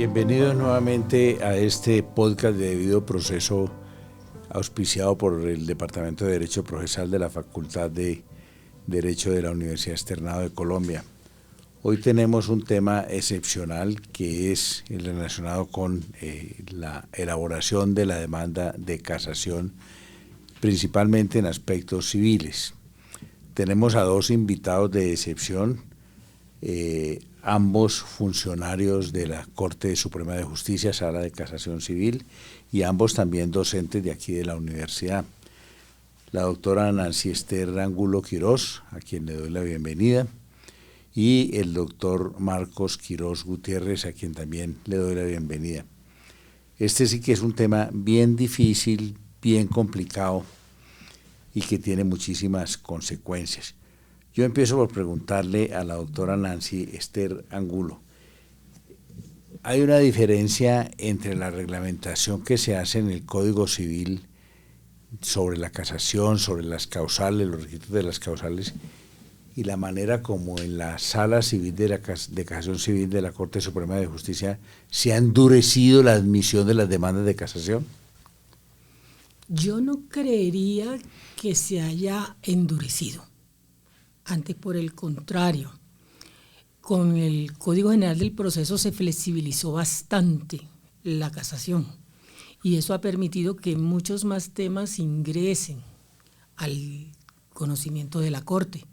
Bienvenidos nuevamente a este podcast de Debido Proceso, auspiciado por el Departamento de Derecho Procesal de la Facultad de Derecho de la Universidad Externado de Colombia. Hoy tenemos un tema excepcional que es el relacionado con la elaboración de la demanda de casación, principalmente en aspectos civiles. Tenemos a dos invitados de excepción, ambos funcionarios de la Corte Suprema de Justicia, Sala de Casación Civil, y ambos también docentes de aquí de la universidad. La doctora Nancy Ester Angulo Quirós, a quien le doy la bienvenida, y el doctor Marcos Quirós Gutiérrez, a quien también le doy la bienvenida. Este sí que es un tema bien difícil, bien complicado y que tiene muchísimas consecuencias. Yo empiezo por preguntarle a la doctora Nancy Ester Angulo. ¿Hay una diferencia entre la reglamentación que se hace en el Código Civil sobre la casación, sobre las causales, los requisitos de las causales, y la manera como en la Sala Civil de Casación Civil de la Corte Suprema de Justicia se ha endurecido la admisión de las demandas de casación? Yo no creería que se haya endurecido. Antes, por el contrario, con el Código General del Proceso se flexibilizó bastante la casación y eso ha permitido que muchos más temas ingresen al conocimiento de la Corte,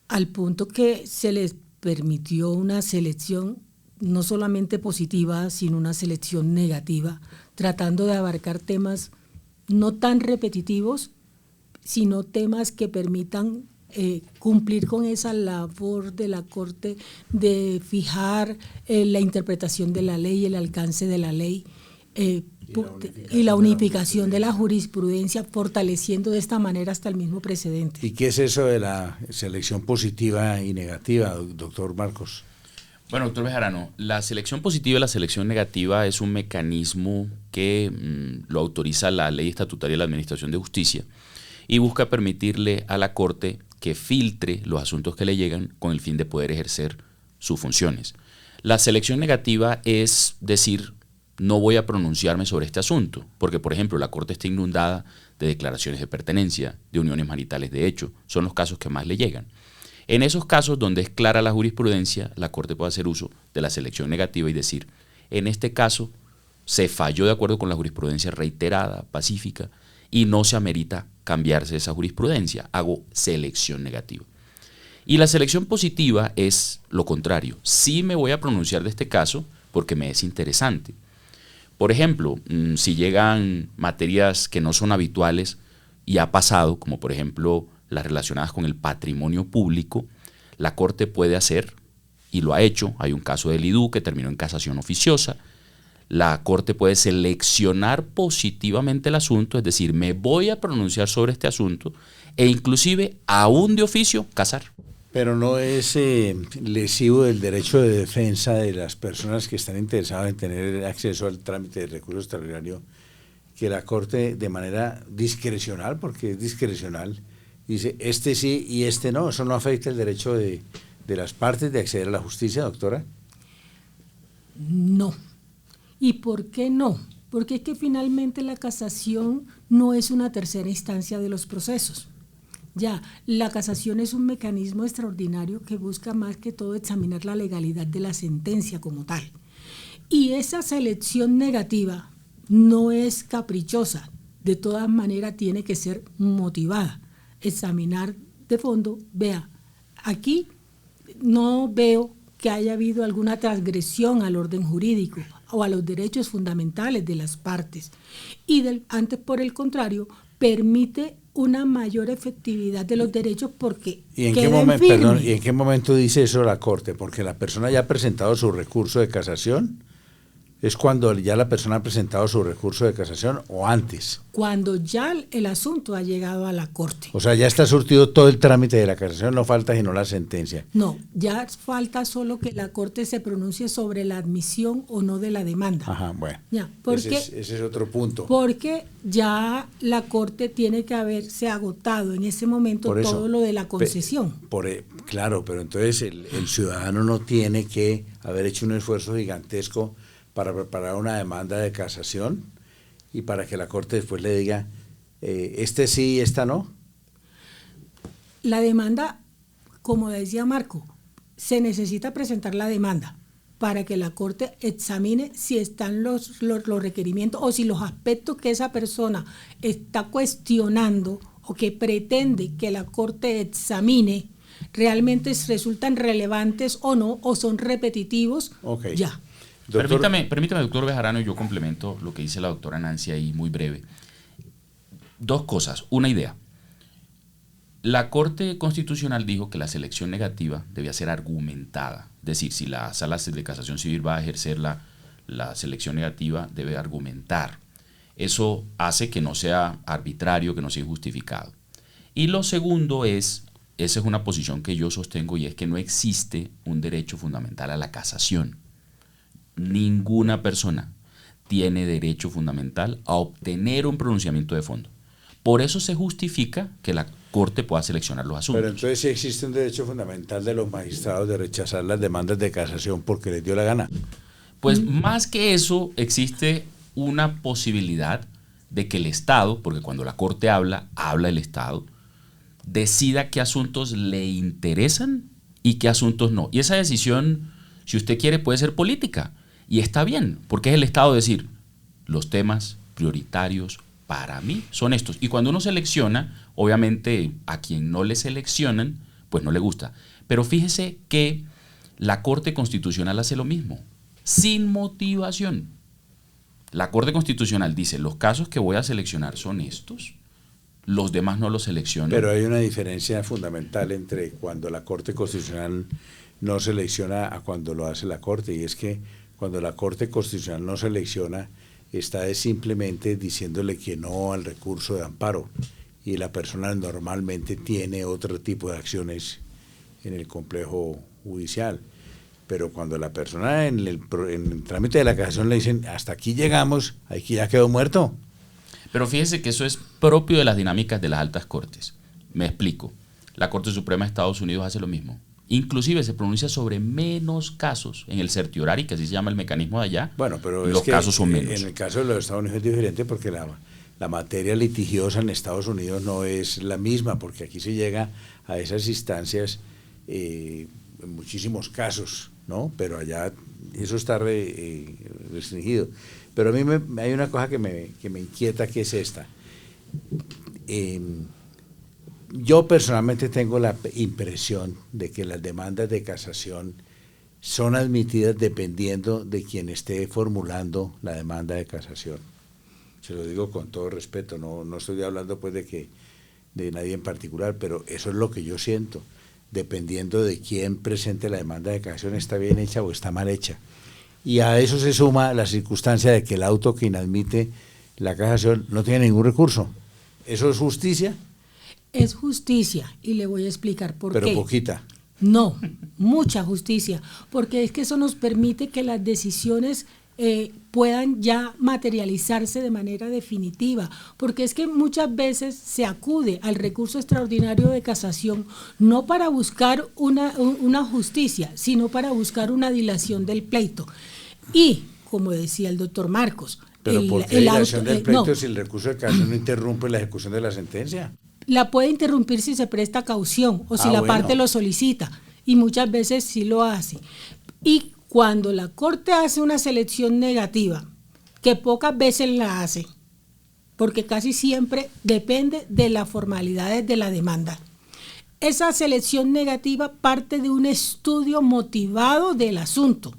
al punto que se les permitió una selección no solamente positiva, sino una selección negativa, tratando de abarcar temas no tan repetitivos, sino temas que permitan cumplir con esa labor de la Corte de fijar la interpretación de la ley, el alcance de la ley y la unificación de la jurisprudencia, fortaleciendo de esta manera hasta el mismo precedente. ¿Y qué es eso de la selección positiva y negativa, doctor Marcos? Bueno, doctor Bejarano, la selección positiva y la selección negativa es un mecanismo que lo autoriza la Ley Estatutaria de la Administración de Justicia y busca permitirle a la Corte que filtre los asuntos que le llegan con el fin de poder ejercer sus funciones. La selección negativa es decir, no voy a pronunciarme sobre este asunto, porque, por ejemplo, la Corte está inundada de declaraciones de pertenencia, de uniones maritales de hecho, son los casos que más le llegan. En esos casos donde es clara la jurisprudencia, la Corte puede hacer uso de la selección negativa y decir, en este caso se falló de acuerdo con la jurisprudencia reiterada, pacífica, y no se amerita cambiarse esa jurisprudencia, hago selección negativa. Y la selección positiva es lo contrario, sí me voy a pronunciar de este caso porque me es interesante. Por ejemplo, si llegan materias que no son habituales y ha pasado, como por ejemplo las relacionadas con el patrimonio público, la Corte puede hacer, y lo ha hecho, hay un caso del IDU que terminó en casación oficiosa, la Corte puede seleccionar positivamente el asunto, es decir, me voy a pronunciar sobre este asunto e inclusive aún de oficio casar. Pero no es lesivo del derecho de defensa de las personas que están interesadas en tener acceso al trámite de recurso extraordinario, que la Corte de manera discrecional, porque es discrecional, dice este sí y este no. ¿Eso no afecta el derecho de las partes de acceder a la justicia, doctora? No. ¿Y por qué no? Porque es que finalmente la casación no es una tercera instancia de los procesos. Ya, la casación es un mecanismo extraordinario que busca más que todo examinar la legalidad de la sentencia como tal. Y esa selección negativa no es caprichosa, de todas maneras tiene que ser motivada. Examinar de fondo, vea, aquí no veo que haya habido alguna transgresión al orden jurídico o a los derechos fundamentales de las partes. Y antes, por el contrario, permite una mayor efectividad de los derechos porque ¿Y en qué momento dice eso la Corte? Porque la persona ya ha presentado su recurso de casación. ¿Es cuando ya la persona ha presentado su recurso de casación o antes? Cuando ya el asunto ha llegado a la Corte. O sea, ya está surtido todo el trámite de la casación, no falta sino la sentencia. No, ya falta solo que la Corte se pronuncie sobre la admisión o no de la demanda. Ajá, bueno. Ya, porque, ese es otro punto. Porque ya la Corte tiene que haberse agotado en ese momento todo lo de la concesión. Claro, pero entonces el ciudadano no tiene que haber hecho un esfuerzo gigantesco para preparar una demanda de casación y para que la Corte después le diga, este sí, esta no? La demanda, como decía Marco, se necesita presentar la demanda para que la Corte examine si están los requerimientos o si los aspectos que esa persona está cuestionando o que pretende que la Corte examine realmente resultan relevantes o no, o son repetitivos. Okay. Ya. Permítame, doctor Bejarano, yo complemento lo que dice la doctora Nancy ahí, muy breve. Dos cosas. Una idea. La Corte Constitucional dijo que la selección negativa debía ser argumentada. Es decir, si la Sala de Casación Civil va a ejercer la selección negativa, debe argumentar. Eso hace que no sea arbitrario, que no sea injustificado. Y lo segundo es, esa es una posición que yo sostengo, y es que no existe un derecho fundamental a la casación. Ninguna persona tiene derecho fundamental a obtener un pronunciamiento de fondo. Por eso se justifica que la Corte pueda seleccionar los asuntos. Pero entonces sí existe un derecho fundamental de los magistrados de rechazar las demandas de casación porque les dio la gana. Pues más que eso, existe una posibilidad de que el Estado, porque cuando la Corte habla el Estado, decida qué asuntos le interesan y qué asuntos no. Y esa decisión, si usted quiere, puede ser política. Y está bien, porque es el Estado decir, los temas prioritarios para mí son estos. Y cuando uno selecciona, obviamente a quien no le seleccionan, pues no le gusta. Pero fíjese que la Corte Constitucional hace lo mismo, sin motivación. La Corte Constitucional dice, los casos que voy a seleccionar son estos, los demás no los seleccionan. Pero hay una diferencia fundamental entre cuando la Corte Constitucional no selecciona a cuando lo hace la Corte, y es que cuando la Corte Constitucional no selecciona, está simplemente diciéndole que no al recurso de amparo, y la persona normalmente tiene otro tipo de acciones en el complejo judicial. Pero cuando la persona en el trámite de la casación le dicen, hasta aquí llegamos, aquí ya quedó muerto. Pero fíjese que eso es propio de las dinámicas de las altas cortes. Me explico. La Corte Suprema de Estados Unidos hace lo mismo. Inclusive se pronuncia sobre menos casos en el certiorari, que así se llama el mecanismo de allá. Bueno, pero los casos son menos. En el caso de los Estados Unidos es diferente porque la materia litigiosa en Estados Unidos no es la misma, porque aquí se llega a esas instancias en muchísimos casos, ¿no? Pero allá eso está restringido. Pero a mí hay una cosa que me inquieta, que es esta. Yo personalmente tengo la impresión de que las demandas de casación son admitidas dependiendo de quien esté formulando la demanda de casación. Se lo digo con todo respeto, no estoy hablando pues de nadie en particular, pero eso es lo que yo siento. Dependiendo de quién presente la demanda de casación, está bien hecha o está mal hecha. Y a eso se suma la circunstancia de que el auto que inadmite la casación no tiene ningún recurso. ¿Eso es justicia? Es justicia, y le voy a explicar por qué. Pero poquita. No, mucha justicia, porque es que eso nos permite que las decisiones puedan ya materializarse de manera definitiva, porque es que muchas veces se acude al recurso extraordinario de casación no para buscar una justicia, sino para buscar una dilación del pleito. Y, como decía el doctor Marcos, ¿pero por qué dilación del pleito si el recurso de casación no interrumpe la ejecución de la sentencia? La puede interrumpir si se presta caución o si la parte lo solicita, y muchas veces sí lo hace. Y cuando la Corte hace una selección negativa, que pocas veces la hace, porque casi siempre depende de las formalidades de la demanda, esa selección negativa parte de un estudio motivado del asunto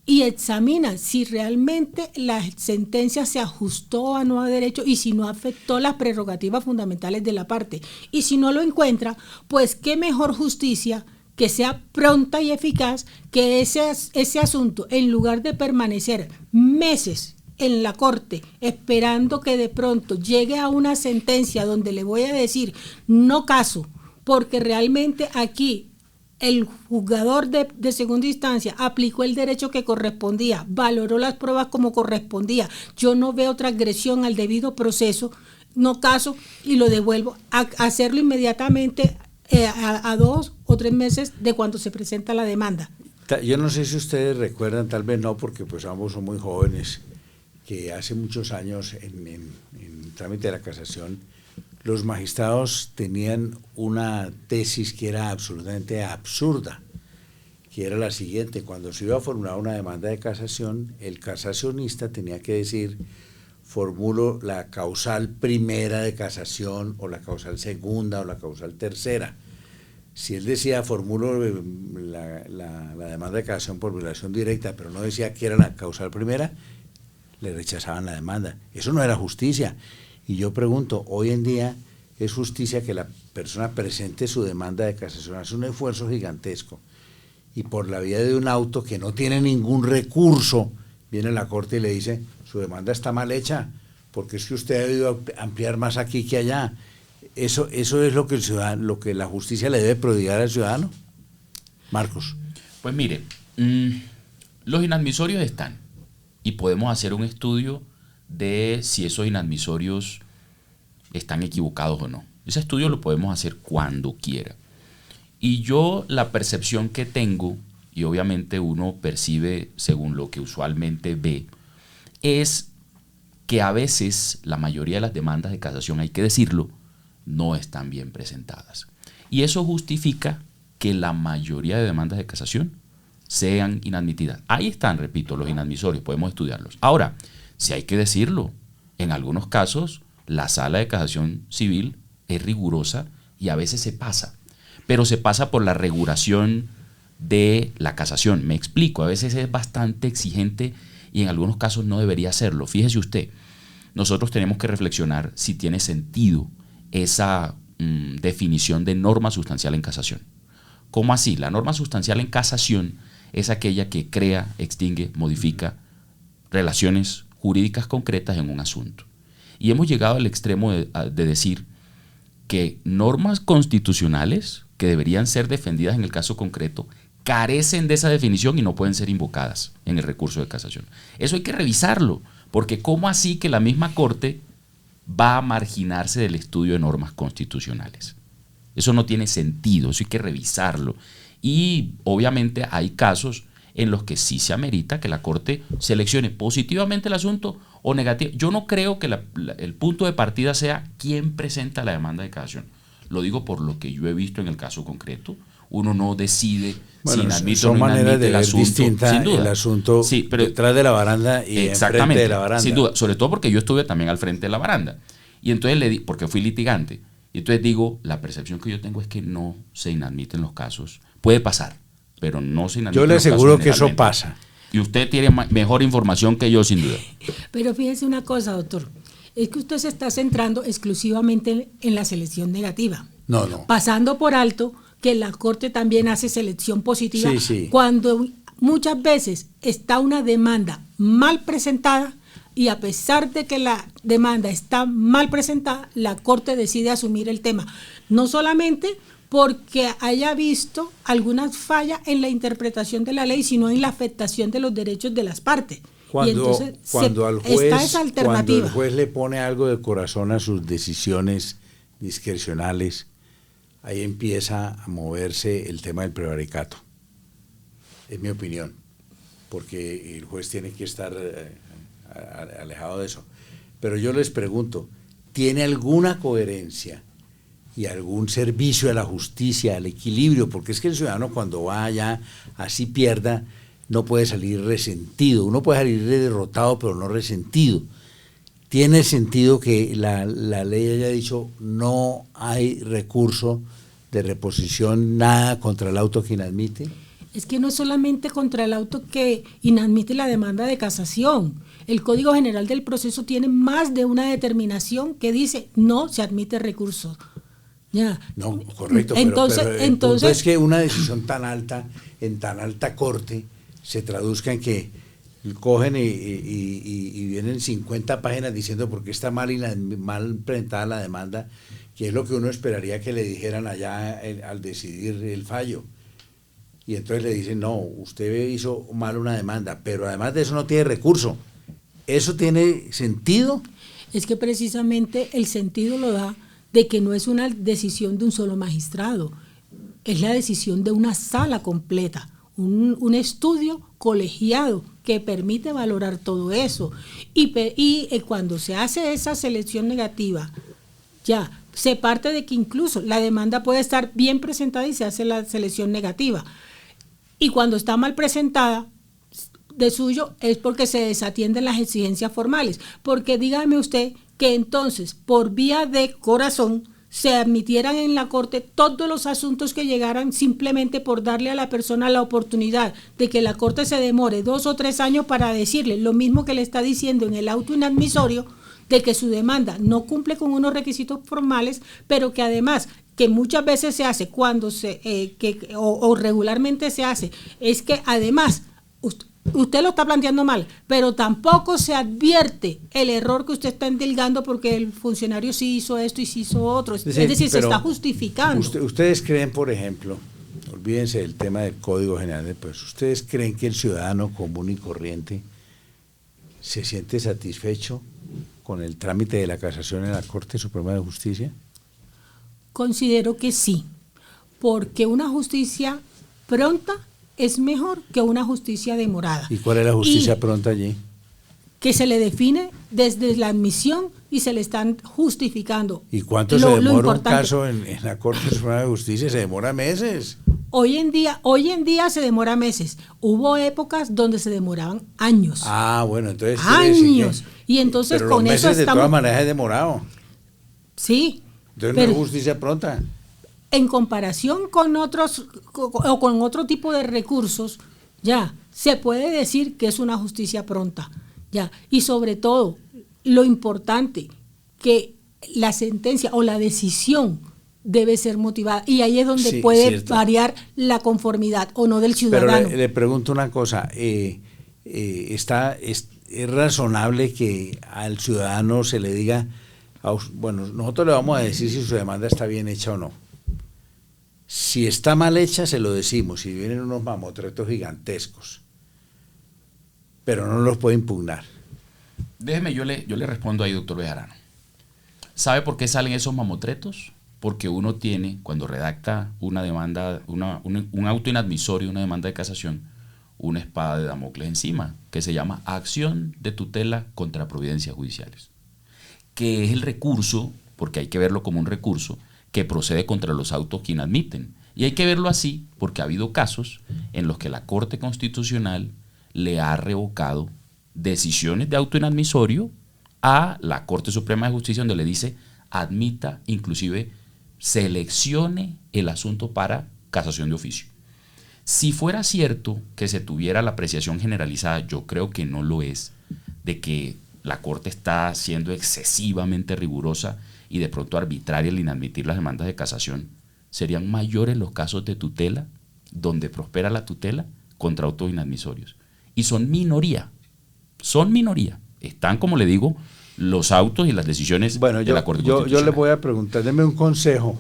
y examina si realmente la sentencia se ajustó o no a derecho y si no afectó las prerrogativas fundamentales de la parte. Y si no lo encuentra, pues qué mejor justicia que sea pronta y eficaz, que ese asunto, en lugar de permanecer meses en la Corte esperando que de pronto llegue a una sentencia donde le voy a decir no caso, porque realmente aquí el juzgador de segunda instancia aplicó el derecho que correspondía, valoró las pruebas como correspondía, yo no veo transgresión al debido proceso, no caso y lo devuelvo, a hacerlo inmediatamente a 2 o 3 meses de cuando se presenta la demanda. Yo no sé si ustedes recuerdan, tal vez no, porque pues ambos son muy jóvenes, que hace muchos años en trámite de la casación, los magistrados tenían una tesis que era absolutamente absurda, que era la siguiente: cuando se iba a formular una demanda de casación, el casacionista tenía que decir: formulo la causal primera de casación, o la causal segunda, o la causal tercera. Si él decía formulo la demanda de casación por violación directa, pero no decía que era la causal primera, le rechazaban la demanda. Eso no era justicia. Y yo pregunto, hoy en día es justicia que la persona presente su demanda de casación, hace un esfuerzo gigantesco, y por la vía de un auto que no tiene ningún recurso, viene la corte y le dice: su demanda está mal hecha, porque es que usted ha debido ampliar más aquí que allá. Eso es lo que el ciudadano, lo que la justicia le debe prodigar al ciudadano. Marcos. Pues mire, los inadmisorios están, y podemos hacer un estudio de si esos inadmisorios están equivocados o no. Ese estudio lo podemos hacer cuando quiera. Y yo, la percepción que tengo, y obviamente uno percibe según lo que usualmente ve, es que a veces la mayoría de las demandas de casación, hay que decirlo, no están bien presentadas. Y eso justifica que la mayoría de demandas de casación sean inadmitidas. Ahí están, repito, los inadmisorios, podemos estudiarlos. Ahora, si hay que decirlo, en algunos casos la sala de casación civil es rigurosa y a veces se pasa, pero se pasa por la regulación de la casación. Me explico, a veces es bastante exigente y en algunos casos no debería serlo. Fíjese usted, nosotros tenemos que reflexionar si tiene sentido esa definición de norma sustancial en casación. ¿Cómo así? La norma sustancial en casación es aquella que crea, extingue, modifica relaciones jurídicas concretas en un asunto. Y hemos llegado al extremo de decir que normas constitucionales que deberían ser defendidas en el caso concreto carecen de esa definición y no pueden ser invocadas en el recurso de casación. Eso hay que revisarlo, porque ¿cómo así que la misma Corte va a marginarse del estudio de normas constitucionales? Eso no tiene sentido, eso hay que revisarlo. Y obviamente hay casos en los que sí se amerita que la Corte seleccione positivamente el asunto o negativo. Yo no creo que el punto de partida sea quién presenta la demanda de casación. Lo digo por lo que yo he visto en el caso concreto. Uno no decide si inadmite o no inadmite el asunto. Sin duda. El asunto sí, pero, detrás de la baranda y enfrente de la baranda. Sin duda, sobre todo porque yo estuve también al frente de la baranda. Y entonces le di, porque fui litigante. Y entonces digo, la percepción que yo tengo es que no se inadmiten los casos. Puede pasar, pero no se inadmiten los casos. Yo le aseguro que eso pasa. Y usted tiene mejor información que yo, sin duda. Pero fíjese una cosa, doctor. Es que usted se está centrando exclusivamente en la selección negativa. No. Pasando por alto que la Corte también hace selección positiva. Sí. Cuando muchas veces está una demanda mal presentada y a pesar de que la demanda está mal presentada, la Corte decide asumir el tema. No solamente porque haya visto algunas fallas en la interpretación de la ley, sino en la afectación de los derechos de las partes. Cuando al juez le pone algo de corazón a sus decisiones discrecionales, ahí empieza a moverse el tema del prevaricato. Es mi opinión, porque el juez tiene que estar alejado de eso. Pero yo les pregunto, ¿tiene alguna coherencia y algún servicio a la justicia, al equilibrio? Porque es que el ciudadano, cuando va allá, así pierda, no puede salir resentido. Uno puede salir derrotado, pero no resentido. ¿Tiene sentido que la ley haya dicho no hay recurso de reposición, nada contra el auto que inadmite? Es que no es solamente contra el auto que inadmite la demanda de casación. El Código General del Proceso tiene más de una determinación que dice no se admite recurso. Ya. No, correcto, entonces, pero el punto es que una decisión tan alta, en tan alta corte, se traduzca en que cogen y vienen 50 páginas diciendo por qué está mal presentada la demanda, que es lo que uno esperaría que le dijeran allá al decidir el fallo. Y entonces le dicen, no, usted hizo mal una demanda, pero además de eso no tiene recurso. ¿Eso tiene sentido? Es que precisamente el sentido lo da de que no es una decisión de un solo magistrado, es la decisión de una sala completa. un estudio colegiado que permite valorar todo eso. Y cuando se hace esa selección negativa, ya se parte de que incluso la demanda puede estar bien presentada y se hace la selección negativa. Y cuando está mal presentada, de suyo es porque se desatienden las exigencias formales. Porque dígame usted que entonces, por vía de corazón, se admitieran en la corte todos los asuntos que llegaran simplemente por darle a la persona la oportunidad de que la corte se demore 2 o 3 años para decirle lo mismo que le está diciendo en el auto inadmisorio, de que su demanda no cumple con unos requisitos formales, pero que además, que muchas veces se hace cuando o regularmente se hace, es que además usted lo está planteando mal, pero tampoco se advierte el error que usted está endilgando porque el funcionario sí hizo esto y sí hizo otro. Es decir, se está justificando. Ustedes creen, por ejemplo, olvídense del tema del Código General de Procesos, ¿ustedes creen que el ciudadano común y corriente se siente satisfecho con el trámite de la casación en la Corte Suprema de Justicia? Considero que sí, porque una justicia pronta es mejor que una justicia demorada. ¿Y cuál es la justicia pronta allí? Que se le define desde la admisión y se le están justificando. ¿Y cuánto se demora un caso en la Corte Suprema de Justicia? Se demora meses. Hoy en día se demora meses. Hubo épocas donde se demoraban años. Ah, bueno, entonces años. Y entonces pero con los eso meses estamos. De todas maneras es demorado. Sí. Entonces no es justicia pronta. En comparación con otros o con otro tipo de recursos, ya se puede decir que es una justicia pronta, ya. Y sobre todo, lo importante, que la sentencia o la decisión debe ser motivada, y ahí es donde puede variar la conformidad o no del ciudadano. Pero le pregunto una cosa, ¿es razonable que al ciudadano se le diga, bueno, nosotros le vamos a decir si su demanda está bien hecha o no? Si está mal hecha, se lo decimos, si vienen unos mamotretos gigantescos, pero no los puede impugnar. Déjeme, yo le respondo ahí, doctor Bejarano. ¿Sabe por qué salen esos mamotretos? Porque uno tiene, cuando redacta una demanda, un auto inadmisorio, una demanda de casación, una espada de Damocles encima, que se llama acción de tutela contra providencias judiciales, que es el recurso, porque hay que verlo como un recurso, que procede contra los autos que inadmiten. Y hay que verlo así porque ha habido casos en los que la Corte Constitucional le ha revocado decisiones de auto inadmisorio a la Corte Suprema de Justicia, donde le dice admita, inclusive seleccione el asunto para casación de oficio. Si fuera cierto que se tuviera la apreciación generalizada, yo creo que no lo es, de que la Corte está siendo excesivamente rigurosa y de pronto arbitraria al inadmitir las demandas de casación, serían mayores los casos de tutela donde prospera la tutela contra autos inadmisorios. Y son minoría. Están, como le digo, los autos y las decisiones de la Corte Constitucional. Yo le voy a preguntar, deme un consejo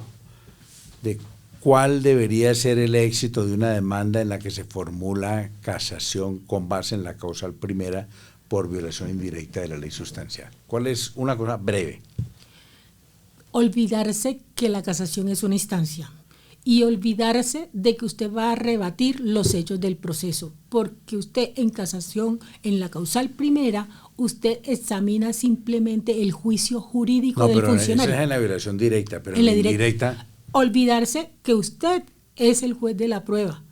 de cuál debería ser el éxito de una demanda en la que se formula casación con base en la causal primera por violación indirecta de la ley sustancial. ¿Cuál es una cosa breve? Olvidarse que la casación es una instancia y olvidarse de que usted va a rebatir los hechos del proceso, porque usted en casación, en la causal primera, usted examina simplemente el juicio jurídico del funcionario. Eso es en la violación directa, pero en la indirecta. Olvidarse que usted es el juez de la prueba.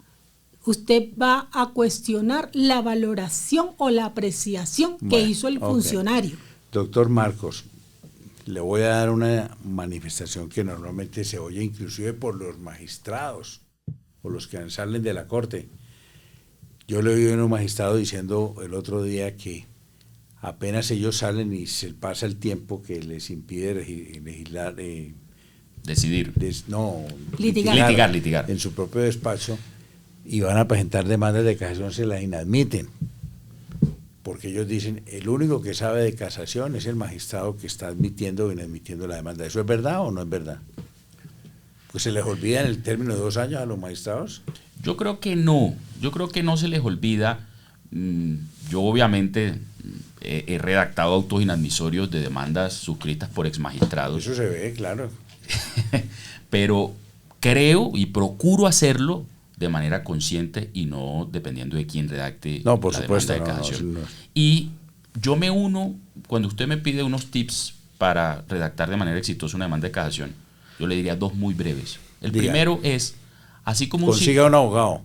Usted va a cuestionar la valoración o la apreciación que hizo el funcionario. Doctor Marcos, le voy a dar una manifestación que normalmente se oye inclusive por los magistrados o los que salen de la corte. Yo le oí a un magistrado diciendo el otro día que apenas ellos salen y se pasa el tiempo que les impide legislar, decidir. Litigar en su propio despacho, y van a presentar demandas de casación, se las inadmiten. Porque ellos dicen, el único que sabe de casación es el magistrado que está admitiendo o inadmitiendo la demanda. ¿Eso es verdad o no es verdad? Pues se les olvida en el término de 2 años a los magistrados. Yo creo que no se les olvida. Yo obviamente he redactado autos inadmisorios de demandas suscritas por exmagistrados. Eso se ve, claro. Pero creo y procuro hacerlo de manera consciente y no dependiendo de quién redacte No, por la supuesto, demanda de casación. no. Y yo me uno, cuando usted me pide unos tips para redactar de manera exitosa una demanda de casación, yo le diría 2 muy breves. El Diga. primero es, así como consiga un abogado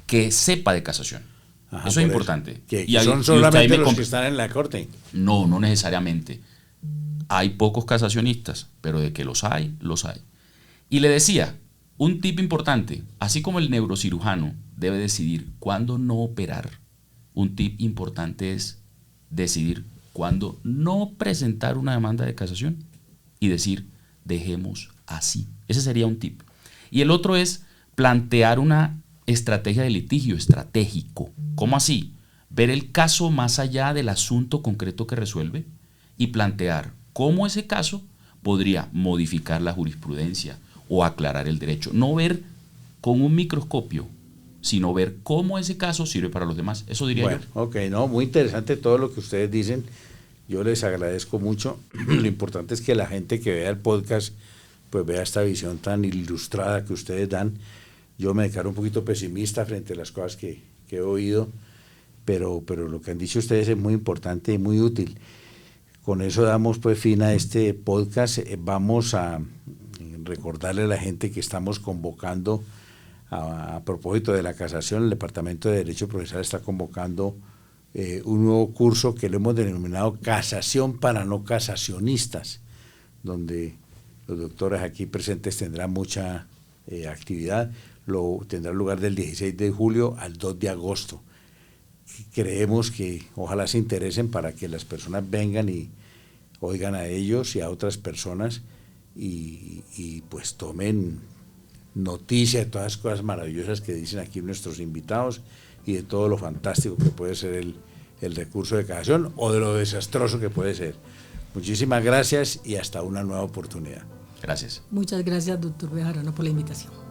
que sepa de casación. Ajá, eso es por importante. Que Y ahí- son y usted ahí solamente me los que están en la corte. No, no necesariamente. Hay pocos casacionistas, pero de que los hay, los hay. Y le decía, un tip importante, así como el neurocirujano debe decidir cuándo no operar, un tip importante es decidir cuándo no presentar una demanda de casación y decir, dejemos así. Ese sería un tip. Y el otro es plantear una estrategia de litigio estratégico. ¿Cómo así? Ver el caso más allá del asunto concreto que resuelve y plantear cómo ese caso podría modificar la jurisprudencia o aclarar el derecho. No ver con un microscopio, sino ver cómo ese caso sirve para los demás. Eso diría Bueno, yo. ok, no, muy interesante todo lo que ustedes dicen. Yo les agradezco mucho. Lo importante es que la gente que vea el podcast, pues vea esta visión tan ilustrada que ustedes dan. Yo me declaro un poquito pesimista frente a las cosas que he oído, pero lo que han dicho ustedes es muy importante y muy útil. Con eso damos pues fin a este podcast. Vamos a recordarle a la gente que estamos convocando, a propósito de la casación, el Departamento de Derecho Procesal está convocando un nuevo curso que lo hemos denominado Casación para no casacionistas, donde los doctores aquí presentes tendrán mucha actividad. Tendrá lugar del 16 de julio al 2 de agosto. Creemos que ojalá se interesen para que las personas vengan y oigan a ellos y a otras personas y pues tomen noticia de todas las cosas maravillosas que dicen aquí nuestros invitados y de todo lo fantástico que puede ser el recurso de casación o de lo desastroso que puede ser. Muchísimas gracias y hasta una nueva oportunidad. Gracias. Muchas gracias, doctor Bejarano, por la invitación.